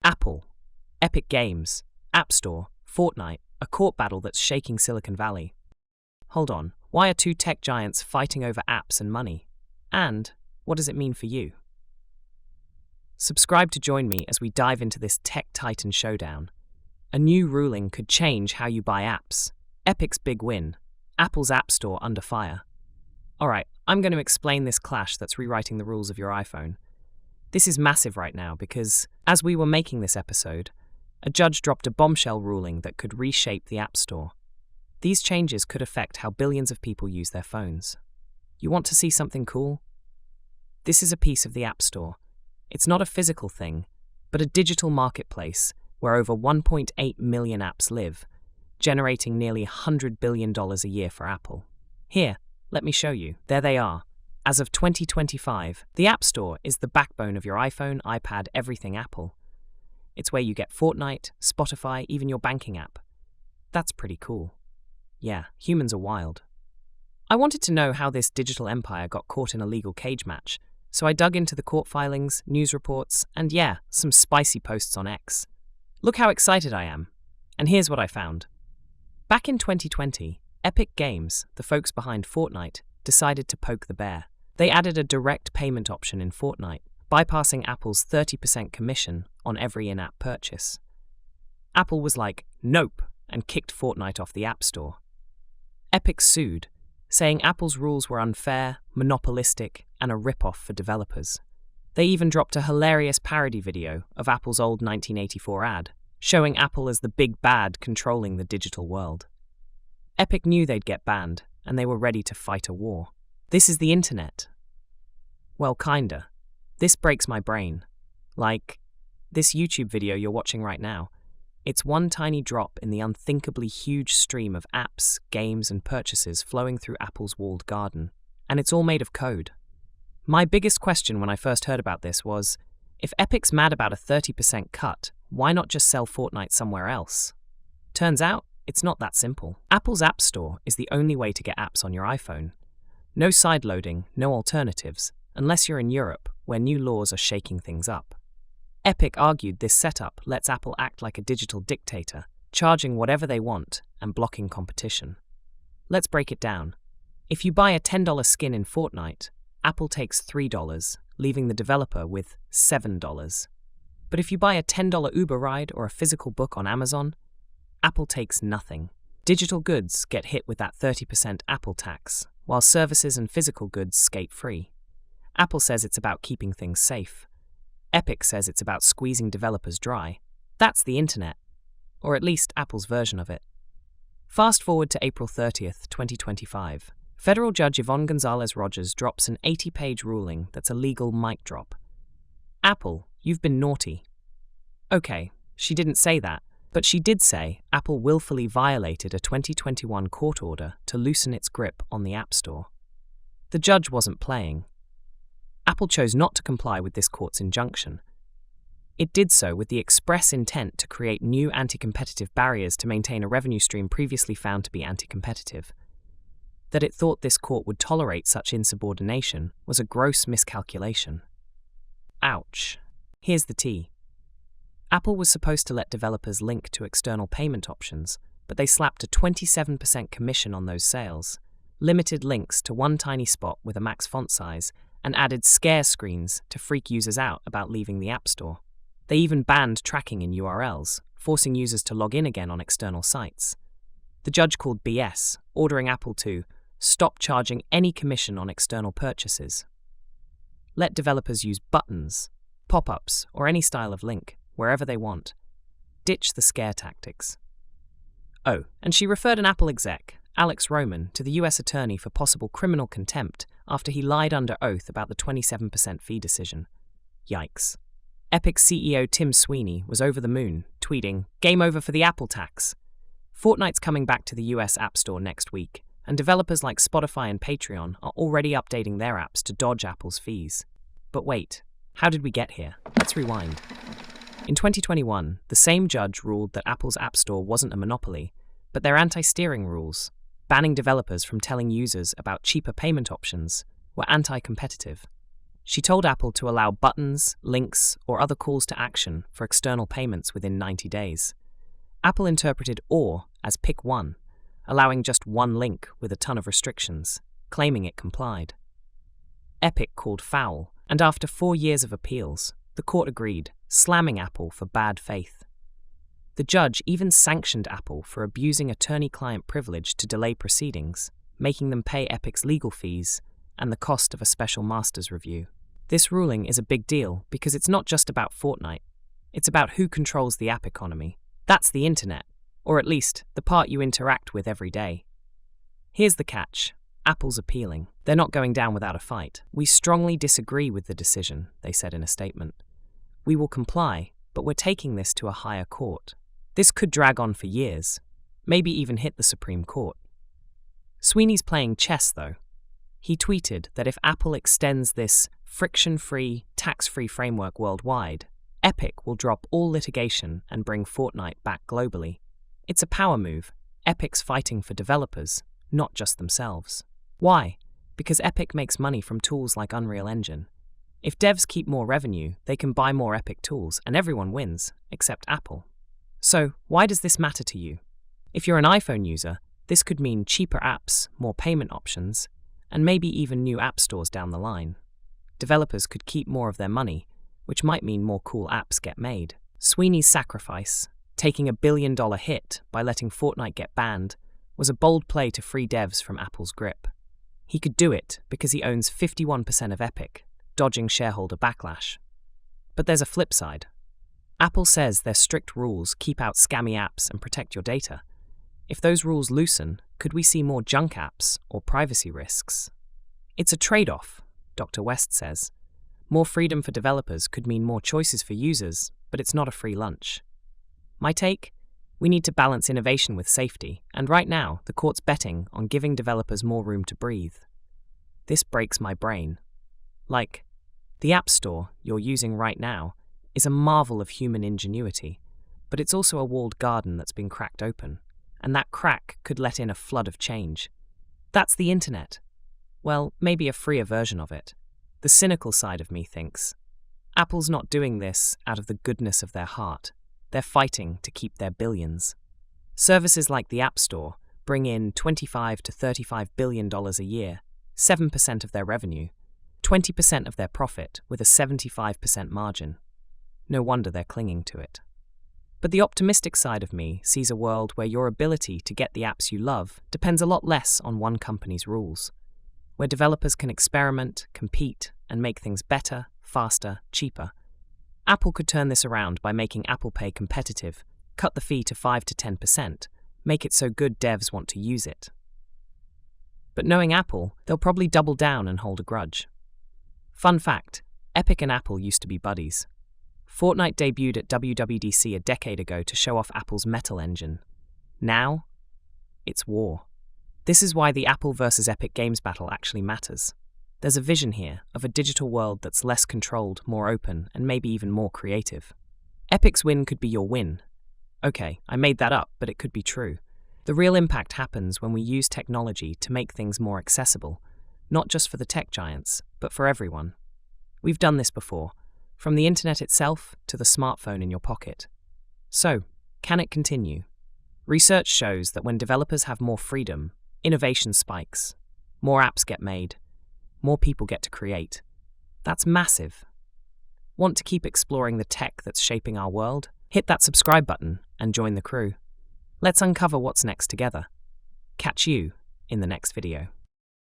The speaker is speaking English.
Apple, Epic Games, App Store, Fortnite, a court battle that's shaking Silicon Valley. Hold on, why are two tech giants fighting over apps and money? And what does it mean for you? Subscribe to join me as we dive into this tech titan showdown. A new ruling could change how you buy apps. Epic's big win. Apple's App Store under fire. Alright, I'm going to explain this clash that's rewriting the rules of your iPhone. This is massive right now because, as we were making this episode, a judge dropped a bombshell ruling that could reshape the App Store. These changes could affect how billions of people use their phones. You want to see something cool? This is a piece of the App Store. It's not a physical thing, but a digital marketplace where over 1.8 million apps live, generating nearly $100 billion a year for Apple. Here, let me show you. There they are. As of 2025, the App Store is the backbone of your iPhone, iPad, everything Apple. It's where you get Fortnite, Spotify, even your banking app. That's pretty cool. Yeah, humans are wild. I wanted to know how this digital empire got caught in a legal cage match, so I dug into the court filings, news reports, and yeah, some spicy posts on X. Look how excited I am. And here's what I found. Back in 2020, Epic Games, the folks behind Fortnite, decided to poke the bear. They added a direct payment option in Fortnite, bypassing Apple's 30% commission on every in-app purchase. Apple was like, nope, and kicked Fortnite off the App Store. Epic sued, saying Apple's rules were unfair, monopolistic, and a rip-off for developers. They even dropped a hilarious parody video of Apple's old 1984 ad, showing Apple as the big bad controlling the digital world. Epic knew they'd get banned, and they were ready to fight a war. This is the internet. Well, kinda. This breaks my brain. Like, this YouTube video you're watching right now. It's one tiny drop in the unthinkably huge stream of apps, games, and purchases flowing through Apple's walled garden. And it's all made of code. My biggest question when I first heard about this was, if Epic's mad about a 30% cut, why not just sell Fortnite somewhere else? Turns out, it's not that simple. Apple's App Store is the only way to get apps on your iPhone. No sideloading, no alternatives, unless you're in Europe, where new laws are shaking things up. Epic argued this setup lets Apple act like a digital dictator, charging whatever they want and blocking competition. Let's break it down. If you buy a $10 skin in Fortnite, Apple takes $3, leaving the developer with $7. But if you buy a $10 Uber ride or a physical book on Amazon, Apple takes nothing. Digital goods get hit with that 30% Apple tax, while services and physical goods skate free. Apple says it's about keeping things safe. Epic says it's about squeezing developers dry. That's the internet, or at least Apple's version of it. Fast forward to April 30th, 2025. Federal Judge Yvonne Gonzalez-Rogers drops an 80-page ruling that's a legal mic drop. Apple, you've been naughty. Okay, she didn't say that, but she did say Apple willfully violated a 2021 court order to loosen its grip on the App Store. The judge wasn't playing. Apple chose not to comply with this court's injunction. It did so with the express intent to create new anti-competitive barriers to maintain a revenue stream previously found to be anti-competitive. That it thought this court would tolerate such insubordination was a gross miscalculation. Ouch. Here's the tea. Apple was supposed to let developers link to external payment options, but they slapped a 27% commission on those sales, limited links to one tiny spot with a max font size, and added scare screens to freak users out about leaving the App Store. They even banned tracking in URLs, forcing users to log in again on external sites. The judge called BS, ordering Apple to stop charging any commission on external purchases. Let developers use buttons, pop-ups, or any style of link, wherever they want. Ditch the scare tactics. Oh, and she referred an Apple exec, Alex Roman, to the US attorney for possible criminal contempt after he lied under oath about the 27% fee decision. Yikes. Epic CEO Tim Sweeney was over the moon, tweeting, "Game over for the Apple tax." Fortnite's coming back to the US App Store next week, and developers like Spotify and Patreon are already updating their apps to dodge Apple's fees. But wait, how did we get here? Let's rewind. In 2021, the same judge ruled that Apple's App Store wasn't a monopoly, but their anti-steering rules, banning developers from telling users about cheaper payment options, were anti-competitive. She told Apple to allow buttons, links, or other calls to action for external payments within 90 days. Apple interpreted "or" as pick one, allowing just one link with a ton of restrictions, claiming it complied. Epic called foul, and after 4 years of appeals, the court agreed, slamming Apple for bad faith. The judge even sanctioned Apple for abusing attorney-client privilege to delay proceedings, making them pay Epic's legal fees and the cost of a special master's review. This ruling is a big deal because it's not just about Fortnite. It's about who controls the app economy. That's the internet, or at least the part you interact with every day. Here's the catch. Apple's appealing. They're not going down without a fight. We strongly disagree with the decision, they said in a statement. We will comply, but we're taking this to a higher court. This could drag on for years, maybe even hit the Supreme Court. Sweeney's playing chess, though. He tweeted that if Apple extends this friction-free, tax-free framework worldwide, Epic will drop all litigation and bring Fortnite back globally. It's a power move. Epic's fighting for developers, not just themselves. Why? Because Epic makes money from tools like Unreal Engine. If devs keep more revenue, they can buy more Epic tools, and everyone wins, except Apple. So, why does this matter to you? If you're an iPhone user, this could mean cheaper apps, more payment options, and maybe even new app stores down the line. Developers could keep more of their money, which might mean more cool apps get made. Sweeney's sacrifice, taking $1 billion hit by letting Fortnite get banned, was a bold play to free devs from Apple's grip. He could do it because he owns 51% of Epic, dodging shareholder backlash. But there's a flip side. Apple says their strict rules keep out scammy apps and protect your data. If those rules loosen, could we see more junk apps or privacy risks? It's a trade-off, Dr. West says. More freedom for developers could mean more choices for users, but it's not a free lunch. My take? We need to balance innovation with safety, and right now, the court's betting on giving developers more room to breathe. This breaks my brain. Like, the App Store you're using right now is a marvel of human ingenuity, but it's also a walled garden that's been cracked open, and that crack could let in a flood of change. That's the internet. Well, maybe a freer version of it. The cynical side of me thinks, Apple's not doing this out of the goodness of their heart. They're fighting to keep their billions. Services like the App Store bring in $25 to $35 billion a year, 7% of their revenue, 20% of their profit with a 75% margin. No wonder they're clinging to it. But the optimistic side of me sees a world where your ability to get the apps you love depends a lot less on one company's rules, where developers can experiment, compete, and make things better, faster, cheaper. Apple could turn this around by making Apple Pay competitive, cut the fee to 5 to 10%, make it so good devs want to use it. But knowing Apple, they'll probably double down and hold a grudge. Fun fact, Epic and Apple used to be buddies. Fortnite debuted at WWDC a decade ago to show off Apple's Metal engine. Now, it's war. This is why the Apple versus Epic Games battle actually matters. There's a vision here of a digital world that's less controlled, more open, and maybe even more creative. Epic's win could be your win. Okay, I made that up, but it could be true. The real impact happens when we use technology to make things more accessible, not just for the tech giants, but for everyone. We've done this before, from the internet itself to the smartphone in your pocket. So, can it continue? Research shows that when developers have more freedom, innovation spikes, more apps get made, more people get to create. That's massive. Want to keep exploring the tech that's shaping our world? Hit that subscribe button and join the crew. Let's uncover what's next together. Catch you in the next video.